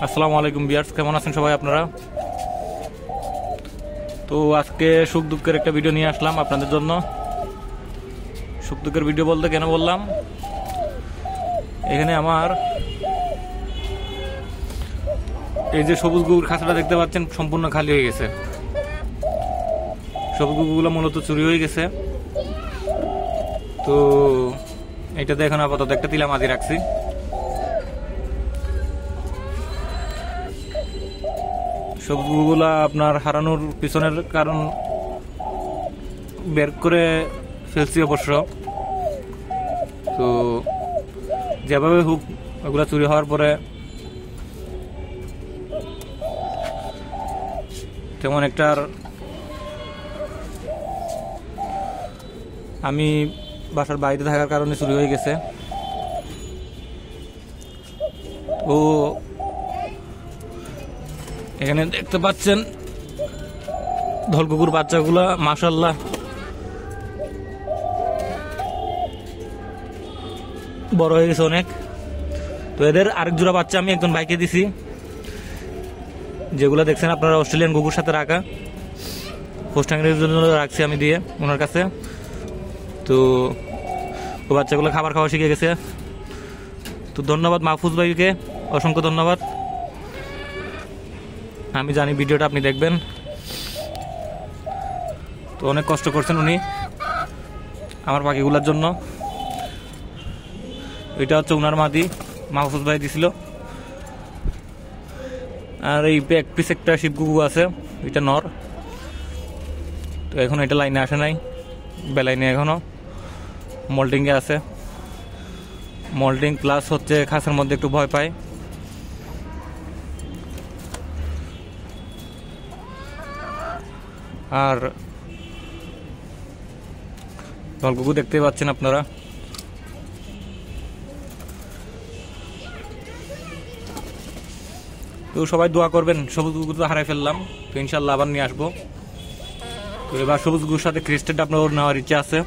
আসসালামু আলাইকুম ভিউয়ার্স, কেমন আছেন সবাই আপনারা? তো আজকে সুখ দুঃখের একটা ভিডিও নিয়ে আসলাম আপনাদের জন্য। সুখ দুঃখের ভিডিও বলতে কেন বললাম, এখানে আমার এই যে সবুজ গুগুর খাঁচাটা দেখতে পাচ্ছেন সম্পূর্ণ খালি হয়ে গেছে। সবুজ গুগুলো মূলত চুরি হয়ে গেছে। তো এটাতে এখন আপাতত একটা তিলা মাঝি রাখছি। সবুজ গুগুলা আপনার হারানোর পিছনের কারণ বের করে ফেলছি অবশ্য। তো যেভাবে হোক ওগুলা চুরি হওয়ার পরে তেমন একটা আমি বাসার বাড়িতে থাকার কারণে চুরি হয়ে গেছে। ও এখানে দেখতে পাচ্ছেন ধলকুকুর বাচ্চাগুলা মাশাআল্লাহ বড় হয়ে গেছে অনেক। তো এদের আরেক জোড়া বাচ্চা আমি একজন ভাইকে দিছি, যেগুলো দেখছেন আপনারা অস্ট্রেলিয়ান গুগুর সাথে রাখা। পোস্টাঙ্গের জন্য রাখছি আমি দিয়ে ওনার কাছে। তো ও বাচ্চাগুলো খাবার খাওয়া শিখে গেছে। তো ধন্যবাদ মাহফুজ ভাইকে, অসংখ্য ধন্যবাদ। আমি জানি ভিডিওটা আপনি দেখবেন। তো অনেক কষ্ট করছেন উনি আমার পাখিগুলোর জন্য। এটা হচ্ছে উনার মাদি, মাহফুজ ভাই দিছিল। আর এই এক পিস একটা শিব গুগু আছে, এটা নর। তো এখন এটা লাইনে আসে নাই, বেলাইনে এখনো মল্টিংয়ে আছে। মল্টিং প্লাস হচ্ছে খাঁচার মধ্যে একটু ভয় পায়। আর ধলকুকু দেখতে পাচ্ছেন আপনারা। তো সবাই দোয়া করবেন। সবুজ গুগু তো হারাই ফেললাম, তো ইনশাল্লাহ আবার নিয়ে আসবো। তো এবার সবুজ গুগুর সাথে ক্রিস্টেড আপনার নেওয়ার ইচ্ছা আছে।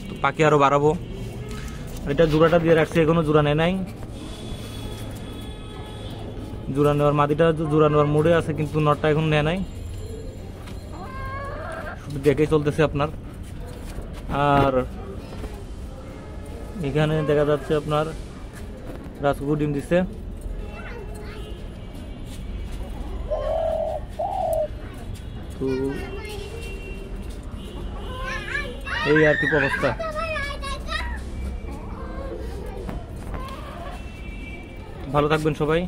তো পাখি আরো বাড়াবো। এটা জোড়াটা দিয়ে রাখছি, এখনো জোড়া নেয় নাই। জোড়া নেওয়ার মাদিটা জোড়া নেওয়ার মুডে আছে, কিন্তু নটটা এখন নেয় নাই, শুধু দেখেই চলতেছে আপনার। আর এখানে দেখা যাচ্ছে আপনার রাজকুকুর ডিম দিচ্ছে। তো এই আর কি অবস্থা। ভালো থাকবেন সবাই।